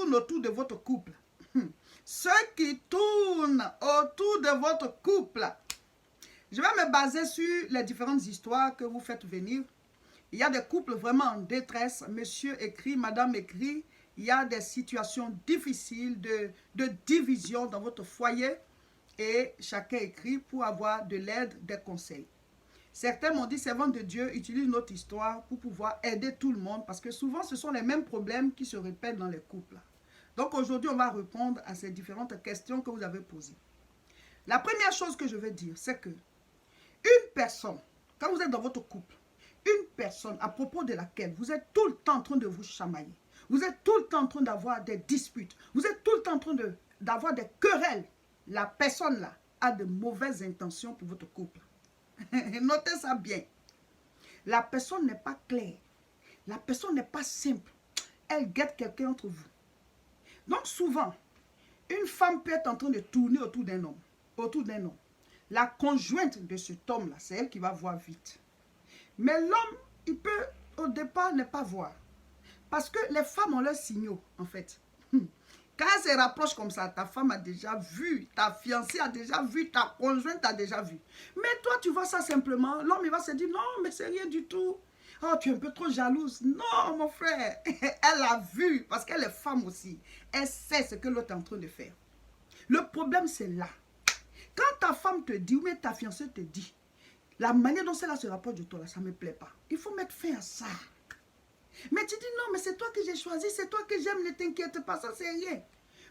tournent autour de votre couple. Ceux qui tournent autour de votre couple. Je vais me baser sur les différentes histoires que vous faites venir. Il y a des couples vraiment en détresse. Monsieur écrit, madame écrit. Il y a des situations difficiles de division dans votre foyer. Et chacun écrit pour avoir de l'aide, des conseils. Certains m'ont dit, servant de Dieu, utilise notre histoire pour pouvoir aider tout le monde. Parce que souvent, ce sont les mêmes problèmes qui se répètent dans les couples. Donc aujourd'hui, on va répondre à ces différentes questions que vous avez posées. La première chose que je veux dire, c'est que une personne, quand vous êtes dans votre couple, une personne à propos de laquelle vous êtes tout le temps en train de vous chamailler, vous êtes tout le temps en train d'avoir des disputes, vous êtes tout le temps en train d'avoir des querelles, la personne là a de mauvaises intentions pour votre couple. Notez ça bien. La personne n'est pas claire. La personne n'est pas simple. Elle guette quelqu'un entre vous. Donc souvent, une femme peut être en train de tourner autour d'un homme. Autour d'un homme. La conjointe de cet homme-là, c'est elle qui va voir vite. Mais l'homme, il peut au départ ne pas voir. Parce que les femmes ont leurs signaux, en fait. Quand elle se rapproche comme ça, ta femme a déjà vu, ta fiancée a déjà vu, ta conjointe a déjà vu. Mais toi, tu vois ça simplement. L'homme, il va se dire, non, mais c'est rien du tout. Oh, tu es un peu trop jalouse. Non, mon frère. Elle a vu, parce qu'elle est femme aussi. Elle sait ce que l'autre est en train de faire. Le problème, c'est là. Quand ta femme te dit, ou bien ta fiancée te dit, la manière dont cela se rapproche de toi, là, ça ne me plaît pas. Il faut mettre fin à ça. Mais tu dis, non, mais c'est toi que j'ai choisi, c'est toi que j'aime, ne t'inquiète pas, ça c'est rien.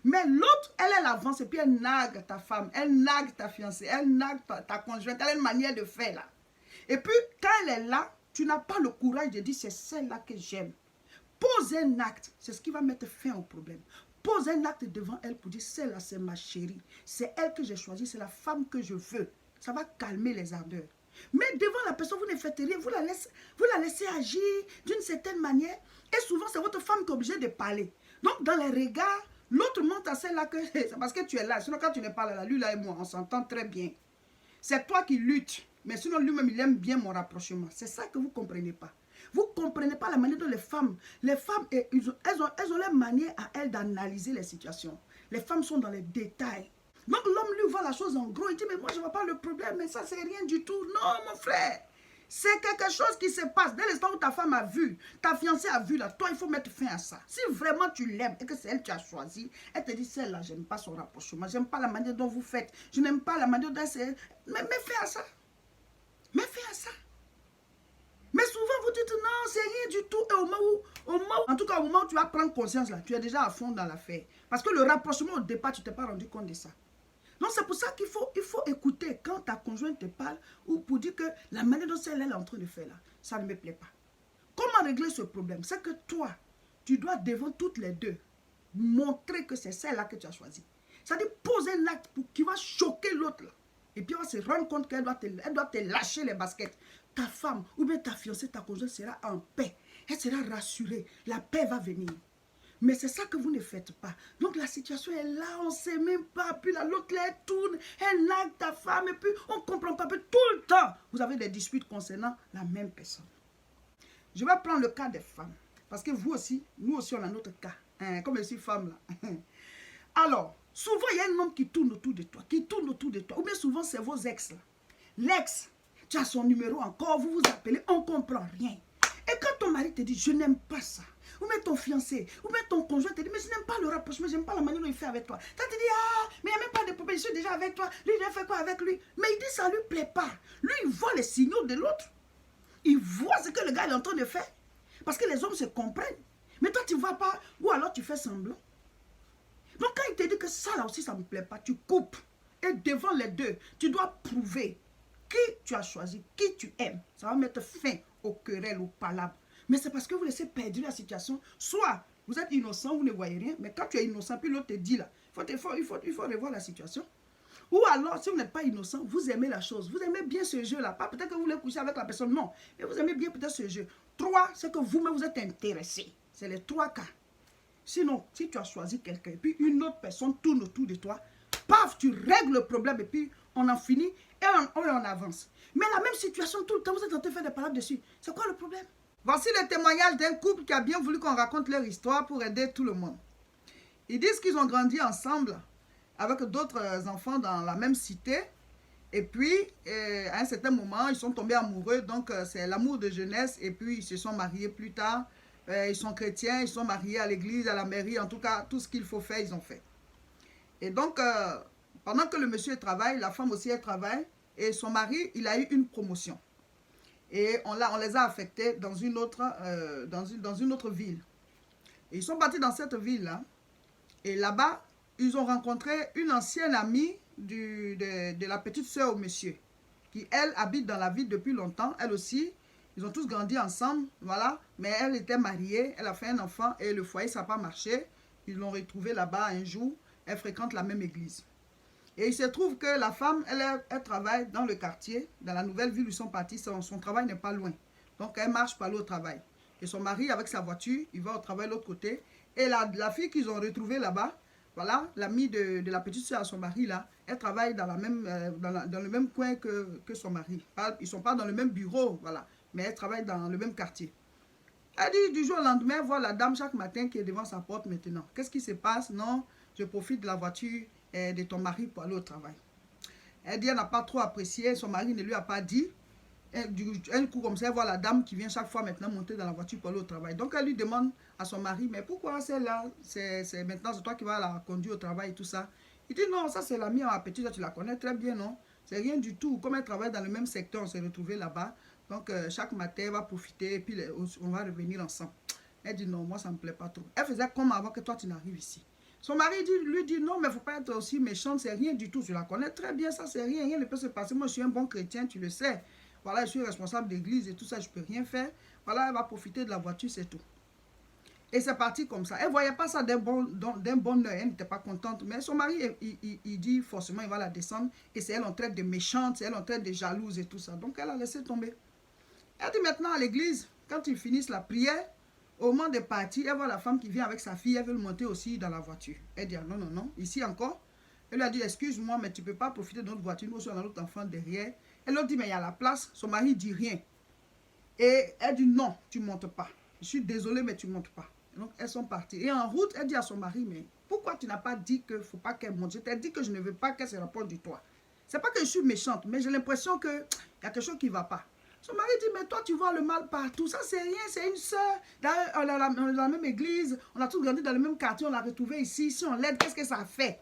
Mais l'autre, elle avance et puis elle nague ta femme, elle nague ta fiancée, elle nague ta conjointe, elle a une manière de faire là. Et puis, quand elle est là, tu n'as pas le courage de dire, c'est celle-là que j'aime. Pose un acte, c'est ce qui va mettre fin au problème. Pose un acte devant elle pour dire, celle-là c'est ma chérie, c'est elle que j'ai choisie, c'est la femme que je veux. Ça va calmer les ardeurs. Mais devant la personne, vous ne faites rien, vous la laissez agir d'une certaine manière. Et souvent, c'est votre femme qui est obligée de parler. Donc, dans les regards, l'autre monte à celle-là que c'est parce que tu es là. Sinon, quand tu ne parles là, lui là et moi, on s'entend très bien. C'est toi qui luttes. Mais sinon, lui-même, il aime bien mon rapprochement. C'est ça que vous ne comprenez pas. Vous ne comprenez pas la manière dont les femmes, elles ont leur manière à elles d'analyser les situations. Les femmes sont dans les détails. Donc l'homme lui voit la chose en gros, il dit mais moi je ne vois pas le problème, mais ça c'est rien du tout. Non mon frère, c'est quelque chose qui se passe. Dès l'instant où ta femme a vu, ta fiancée a vu là, toi il faut mettre fin à ça. Si vraiment tu l'aimes et que c'est elle que tu as choisi, elle te dit celle-là, j'aime pas son rapprochement, j'aime pas la manière dont vous faites, je n'aime pas la manière dont c'est. Mais mets fin à ça. Mets fin à ça. Mais souvent vous dites non, c'est rien du tout. Et en tout cas au moment où tu vas prendre conscience là, tu es déjà à fond dans l'affaire. Parce que le rapprochement au départ, tu ne t'es pas rendu compte de ça. Donc c'est pour ça qu'il faut écouter quand ta conjointe te parle ou pour dire que la manière dont elle est en train de faire là, ça ne me plaît pas. Comment régler ce problème? C'est que toi, tu dois devant toutes les deux montrer que c'est celle-là que tu as choisie. C'est-à-dire poser un acte qui va choquer l'autre là. Et puis on va se rendre compte qu'elle doit te lâcher les baskets. Ta femme ou bien ta fiancée, ta conjointe sera en paix. Elle sera rassurée. La paix va venir. Mais c'est ça que vous ne faites pas. Donc la situation est là, on ne sait même pas. Puis l'autre, elle tourne, elle nague ta femme. Et puis on ne comprend pas. Puis tout le temps, vous avez des disputes concernant la même personne. Je vais prendre le cas des femmes. Parce que vous aussi, nous aussi, on a notre cas. Comme je suis femme là. Alors, souvent, il y a un homme qui tourne autour de toi. Ou bien souvent, c'est vos ex là. L'ex, tu as son numéro encore, vous vous appelez, on ne comprend rien. Et quand ton mari te dit, je n'aime pas ça. Ou même ton fiancé, ou même ton conjoint te dit, mais je n'aime pas le rapprochement, je n'aime pas la manière dont il fait avec toi. Ça te dit, ah, mais il n'y a même pas de problème, je suis déjà avec toi. Lui, il a fait quoi avec lui? Mais il dit, ça ne lui plaît pas. Lui, il voit les signaux de l'autre. Il voit ce que le gars est en train de faire. Parce que les hommes se comprennent. Mais toi, tu ne vois pas, ou alors tu fais semblant. Donc, quand il te dit que ça, là aussi, ça ne me plaît pas, tu coupes. Et devant les deux, tu dois prouver qui tu as choisi, qui tu aimes. Ça va mettre fin aux querelles, aux palabres. Mais c'est parce que vous laissez perdre la situation. Soit vous êtes innocent, vous ne voyez rien. Mais quand tu es innocent, puis l'autre te dit là, il faut revoir la situation. Ou alors, si vous n'êtes pas innocent, vous aimez la chose. Vous aimez bien ce jeu-là. Pas peut-être que vous voulez coucher avec la personne, non. Mais vous aimez bien peut-être ce jeu. 3, c'est que vous-même vous êtes intéressé. C'est les 3 cas. Sinon, si tu as choisi quelqu'un, et puis une autre personne tourne autour de toi, paf, tu règles le problème, et puis on en finit, et on avance. Mais la même situation, tout le temps, vous êtes en train de faire des palabres dessus. C'est quoi le problème? Voici le témoignage d'un couple qui a bien voulu qu'on raconte leur histoire pour aider tout le monde. Ils disent qu'ils ont grandi ensemble avec d'autres enfants dans la même cité. Et puis, à un certain moment, ils sont tombés amoureux. Donc, c'est l'amour de jeunesse. Et puis, ils se sont mariés plus tard. Ils sont chrétiens, ils sont mariés à l'église, à la mairie. En tout cas, tout ce qu'il faut faire, ils ont fait. Et donc, pendant que le monsieur travaille, la femme aussi, elle travaille. Et son mari, il a eu une promotion. Et on les a affectés dans une autre, dans une autre ville. Et ils sont partis dans cette ville-là. Et là-bas, ils ont rencontré une ancienne amie de la petite sœur au monsieur, qui, elle, habite dans la ville depuis longtemps. Elle aussi, ils ont tous grandi ensemble, voilà. Mais elle était mariée, elle a fait un enfant et le foyer, ça n'a pas marché. Ils l'ont retrouvée là-bas un jour. Elle fréquente la même église. Et il se trouve que la femme, elle travaille dans le quartier, dans la nouvelle ville où ils sont partis. Son travail n'est pas loin. Donc, elle marche pour aller au travail. Et son mari, avec sa voiture, il va au travail de l'autre côté. Et la fille qu'ils ont retrouvée là-bas, voilà, l'amie de la petite soeur à son mari, là, elle travaille dans, dans le même coin que son mari. Ils ne sont pas dans le même bureau, voilà, mais elle travaille dans le même quartier. Elle dit du jour au lendemain, elle voit la dame chaque matin qui est devant sa porte maintenant. Qu'est-ce qui se passe? Non, je profite de la voiture de ton mari pour aller au travail. Elle dit elle n'a pas trop apprécié, son mari ne lui a pas dit. Un coup comme ça, elle voit la dame qui vient chaque fois maintenant monter dans la voiture pour aller au travail. Donc elle lui demande à son mari, mais pourquoi celle-là, maintenant c'est toi qui vas la conduire au travail et tout ça. Il dit non, ça c'est la mienne, ma petite, tu la connais très bien, non? C'est rien du tout. Comme elle travaille dans le même secteur, on s'est retrouvés là-bas. Donc chaque matin, elle va profiter et puis on va revenir ensemble. Elle dit non, moi ça ne me plaît pas trop. Elle faisait comme avant que toi tu n'arrives ici. Son mari lui dit non, mais il ne faut pas être aussi méchante, c'est rien du tout. Je la connais très bien, ça c'est rien, rien ne peut se passer. Moi je suis un bon chrétien, tu le sais. Voilà, je suis responsable d'église et tout ça, je ne peux rien faire. Voilà, elle va profiter de la voiture, c'est tout. Et c'est parti comme ça. Elle ne voyait pas ça d'un bon œil, elle n'était pas contente. Mais son mari, il dit forcément, il va la descendre. Et c'est elle en traite de méchante, c'est elle en traite de jalouse et tout ça. Donc elle a laissé tomber. Elle dit maintenant à l'église, quand ils finissent la prière, au moment de partir, elle voit la femme qui vient avec sa fille, elle veut le monter aussi dans la voiture. Elle dit non, non, non, ici encore. Elle lui a dit, excuse-moi, mais tu ne peux pas profiter de notre voiture, nous sommes dans notre enfant derrière. Elle lui dit, mais il y a la place. Son mari dit rien. Et elle dit, non, tu ne montes pas. Je suis désolée, mais tu ne montes pas. Donc, elles sont parties. Et en route, elle dit à son mari, mais pourquoi tu n'as pas dit qu'il ne faut pas qu'elle monte? Je t'ai dit que je ne veux pas qu'elle se rapproche de toi. Ce n'est pas que je suis méchante, mais j'ai l'impression qu'il y a quelque chose qui ne va pas. Son mari dit, mais toi, tu vois le mal partout. Ça, c'est rien, c'est une soeur. On est dans la même église. On a tous grandi dans le même quartier. On l'a retrouvée ici. Si on l'aide, qu'est-ce que ça fait?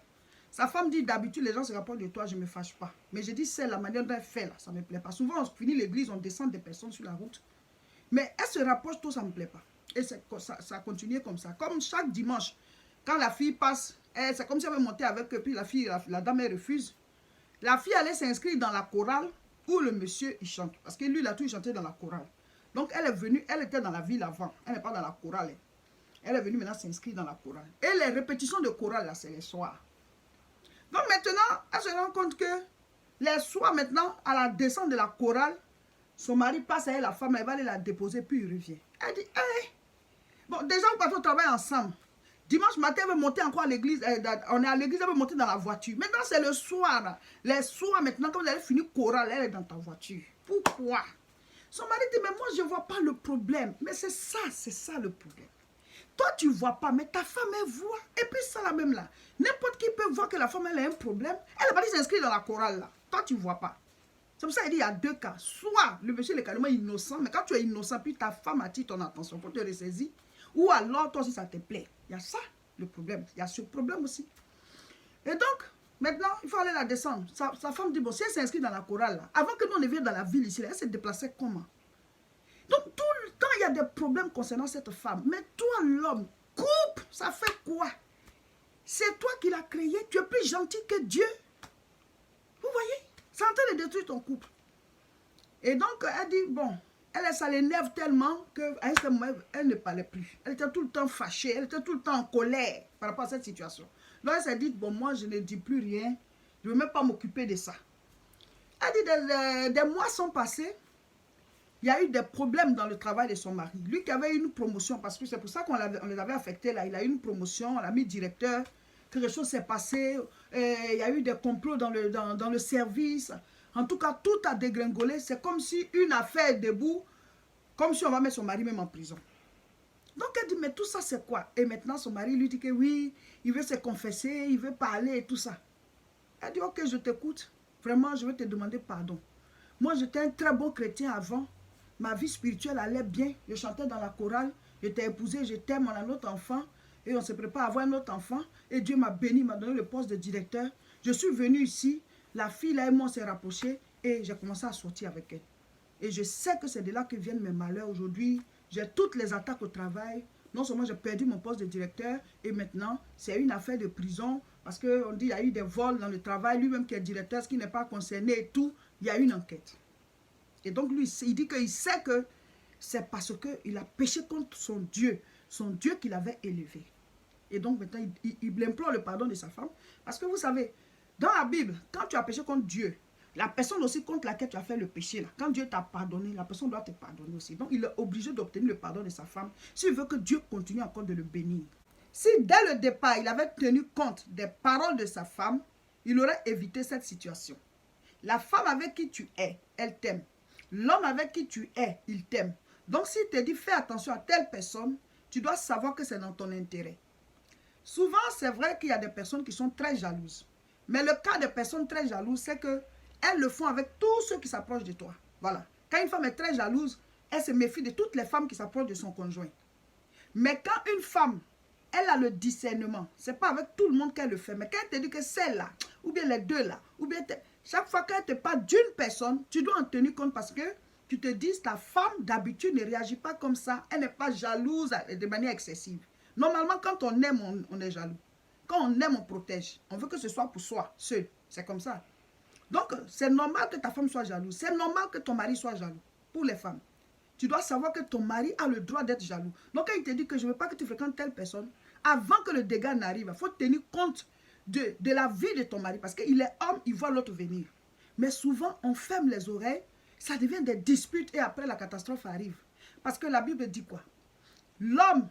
Sa femme dit, d'habitude, les gens se rapprochent de toi, je ne me fâche pas. Mais je dis, c'est la manière dont elle fait, là, ça ne me plaît pas. Souvent, on finit l'église, on descend des personnes sur la route. Mais elle se rapproche, tout ça ne me plaît pas. Et ça a continué comme ça. Comme chaque dimanche, quand la fille passe, c'est comme si elle veut monter avec eux, puis la dame, elle refuse. La fille allait s'inscrire dans la chorale où le monsieur, il chante. Parce que lui, il a toujours chanté dans la chorale. Donc, elle est venue, elle était dans la ville avant. Elle n'est pas dans la chorale. Elle est venue maintenant s'inscrire dans la chorale. Et les répétitions de chorale, là, c'est les soirs. Donc maintenant, elle se rend compte que les soirs maintenant, à la descente de la chorale, son mari passe à elle, la femme, elle va aller la déposer, puis il revient. Elle dit, hey. Bon, déjà, on part au travail ensemble. Dimanche matin, elle veut monter encore à l'église. On est à l'église, elle veut monter dans la voiture. Maintenant, c'est le soir. Là. Les soirs, maintenant, quand vous avez fini chorale, elle est dans ta voiture. Pourquoi? Son mari dit, mais moi, je ne vois pas le problème. Mais c'est ça le problème. Toi, tu ne vois pas, mais ta femme, elle voit. Et puis ça, la même là. N'importe qui peut voir que la femme, elle a un problème. Elle est partie s'inscrire dans la chorale là. Toi, tu ne vois pas. C'est pour ça qu'il dit, il y a deux cas. Soit le monsieur est carrément innocent, mais quand tu es innocent, puis ta femme attire ton attention pour te ressaisir. Ou alors, toi aussi, ça te plaît. Il y a ça, le problème. Il y a ce problème aussi. Et donc, maintenant, il faut aller la descendre. Sa femme dit, bon, si elle s'inscrit dans la chorale là, avant que nous ne vienne dans la ville ici, là, elle se déplaçait comment? Donc, tout le temps, il y a des problèmes concernant cette femme. Mais toi, l'homme, coupe, ça fait quoi? C'est toi qui l'as créé. Tu es plus gentil que Dieu. Vous voyez? C'est en train de détruire ton couple. Et donc, elle dit, bon, ça l'énerve tellement qu'à ce moment, elle ne parlait plus. Elle était tout le temps fâchée. Elle était tout le temps en colère par rapport à cette situation. Donc, elle s'est dit, bon, moi, je ne dis plus rien. Je ne veux même pas m'occuper de ça. Elle dit, des mois sont passés. Il y a eu des problèmes dans le travail de son mari. Lui qui avait une promotion, parce que c'est pour ça qu'on les avait affectés là. Il a eu une promotion, on l'a mis directeur. Quelque chose s'est passé. Il y a eu des complots dans le service. En tout cas, tout a dégringolé. C'est comme si une affaire est debout, comme si on va mettre son mari même en prison. Donc elle dit, mais tout ça c'est quoi? Et maintenant son mari lui dit que oui, il veut se confesser, il veut parler et tout ça. Elle dit, ok, je t'écoute. Vraiment, je vais te demander pardon. Moi, j'étais un très bon chrétien avant. Ma vie spirituelle allait bien. Je chantais dans la chorale. J'étais épousée, je t'aime, on a un autre enfant. Et on se prépare à avoir un autre enfant. Et Dieu m'a béni, m'a donné le poste de directeur. Je suis venue ici. La fille là et moi, on s'est rapprochés. Et j'ai commencé à sortir avec elle. Et je sais que c'est de là que viennent mes malheurs aujourd'hui. J'ai toutes les attaques au travail. Non seulement j'ai perdu mon poste de directeur, et maintenant, c'est une affaire de prison. Parce qu'on dit qu'il y a eu des vols dans le travail. Lui-même qui est directeur, ce qui n'est pas concerné et tout. Il y a une enquête. Et donc lui, il dit qu'il sait que c'est parce qu'il a péché contre son Dieu qui l'avait élevé. Et donc maintenant, il implore le pardon de sa femme. Parce que vous savez, dans la Bible, quand tu as péché contre Dieu, la personne aussi contre laquelle tu as fait le péché, là, quand Dieu t'a pardonné, la personne doit te pardonner aussi. Donc il est obligé d'obtenir le pardon de sa femme s'il veut que Dieu continue encore de le bénir. Si dès le départ, il avait tenu compte des paroles de sa femme, il aurait évité cette situation. La femme avec qui tu es, elle t'aime. L'homme avec qui tu es, il t'aime. Donc s'il te dit fais attention à telle personne, tu dois savoir que c'est dans ton intérêt. Souvent, c'est vrai qu'il y a des personnes qui sont très jalouses. Mais le cas des personnes très jalouses, c'est qu'elles le font avec tous ceux qui s'approchent de toi. Voilà. Quand une femme est très jalouse, elle se méfie de toutes les femmes qui s'approchent de son conjoint. Mais quand une femme, elle a le discernement, ce n'est pas avec tout le monde qu'elle le fait. Mais quand elle te dit que celle-là, ou bien les deux là, ou bien chaque fois qu'elle te parle d'une personne, tu dois en tenir compte parce que tu te dis, ta femme d'habitude ne réagit pas comme ça. Elle n'est pas jalouse de manière excessive. Normalement, quand on aime, on est jaloux. Quand on aime, on protège. On veut que ce soit pour soi, seul. C'est comme ça. Donc, c'est normal que ta femme soit jalouse. C'est normal que ton mari soit jaloux. Pour les femmes. Tu dois savoir que ton mari a le droit d'être jaloux. Donc, quand il te dit que je ne veux pas que tu fréquentes telle personne, avant que le dégât n'arrive, il faut tenir compte de la vie de ton mari. Parce qu'il est homme, il voit l'autre venir. Mais souvent, on ferme les oreilles, ça devient des disputes et après la catastrophe arrive. Parce que la Bible dit quoi? L'homme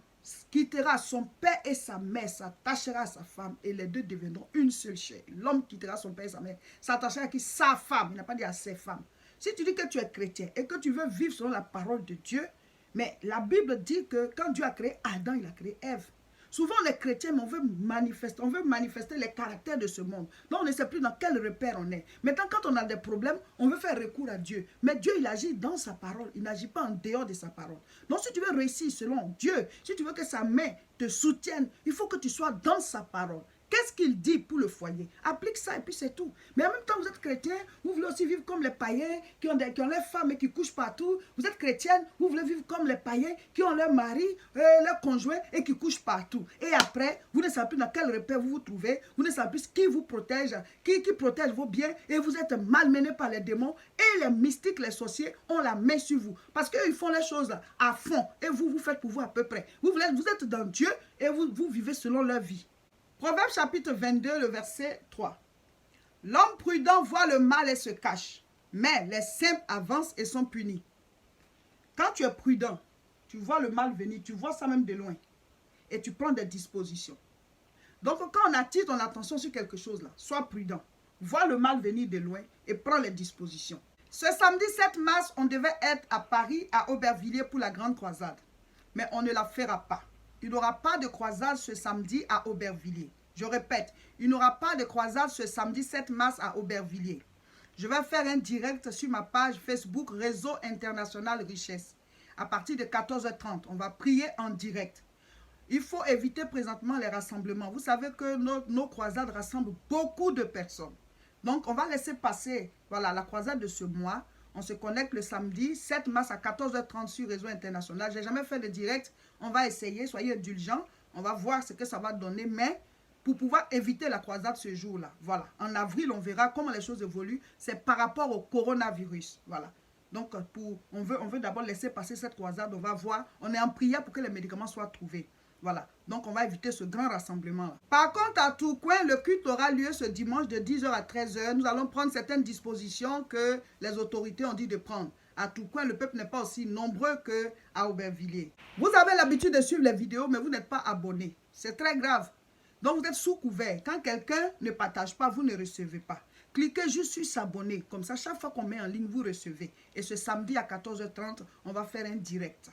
quittera son père et sa mère, s'attachera à sa femme et les deux deviendront une seule chair. L'homme quittera son père et sa mère, s'attachera à qui? Sa femme. Il n'a pas dit à ses femmes. Si tu dis que tu es chrétien et que tu veux vivre selon la parole de Dieu, mais la Bible dit que quand Dieu a créé Adam, il a créé Ève. Souvent, les chrétiens, on veut manifester les caractères de ce monde. Donc, on ne sait plus dans quel repère on est. Maintenant, quand on a des problèmes, on veut faire recours à Dieu. Mais Dieu, il agit dans sa parole. Il n'agit pas en dehors de sa parole. Donc, si tu veux réussir selon Dieu, si tu veux que sa main te soutienne, il faut que tu sois dans sa parole. Qu'est-ce qu'il dit pour le foyer? Applique ça et puis c'est tout. Mais en même temps, vous êtes chrétien, vous voulez aussi vivre comme les païens qui ont leurs femmes et qui couchent partout. Vous êtes chrétienne, vous voulez vivre comme les païens qui ont leur mari, leur conjoint et qui couchent partout. Et après, vous ne savez plus dans quel repère vous vous trouvez. Vous ne savez plus qui vous protège, qui protège vos biens. Et vous êtes malmené par les démons. Et les mystiques, les sorciers ont la main sur vous. Parce qu'ils font les choses à fond. Et vous, vous faites pour vous à peu près. Vous êtes dans Dieu et vous vivez selon leur vie. Proverbe chapitre 22, le verset 3. L'homme prudent voit le mal et se cache, mais les simples avancent et sont punis. Quand tu es prudent, tu vois le mal venir, tu vois ça même de loin, et tu prends des dispositions. Donc quand on attire ton attention sur quelque chose là, sois prudent, vois le mal venir de loin et prends les dispositions. Ce samedi 7 mars, on devait être à Paris, à Aubervilliers pour la grande croisade, mais on ne la fera pas. Il n'y aura pas de croisade ce samedi à Aubervilliers. Je répète, il n'y aura pas de croisade ce samedi 7 mars à Aubervilliers. Je vais faire un direct sur ma page Facebook Réseau International Richesse. À partir de 14h30, on va prier en direct. Il faut éviter présentement les rassemblements. Vous savez que nos croisades rassemblent beaucoup de personnes. Donc, on va laisser passer la croisade de ce mois. On se connecte le samedi 7 mars à 14h30 sur Réseau International. Je n'ai jamais fait de direct. On va essayer, soyez indulgents. On va voir ce que ça va donner. Mais pour pouvoir éviter la croisade ce jour-là, voilà. En avril, on verra comment les choses évoluent. C'est par rapport au coronavirus. Voilà. Donc, on veut d'abord laisser passer cette croisade. On va voir. On est en prière pour que les médicaments soient trouvés. Voilà, donc on va éviter ce grand rassemblement-là. Par contre, à Tourcoing, le culte aura lieu ce dimanche de 10h à 13h. Nous allons prendre certaines dispositions que les autorités ont dit de prendre. À Tourcoing, le peuple n'est pas aussi nombreux qu'à Aubervilliers. Vous avez l'habitude de suivre les vidéos, mais vous n'êtes pas abonné. C'est très grave. Donc vous êtes sous couvert. Quand quelqu'un ne partage pas, vous ne recevez pas. Cliquez juste sur s'abonner. Comme ça, chaque fois qu'on met en ligne, vous recevez. Et ce samedi à 14h30, on va faire un direct.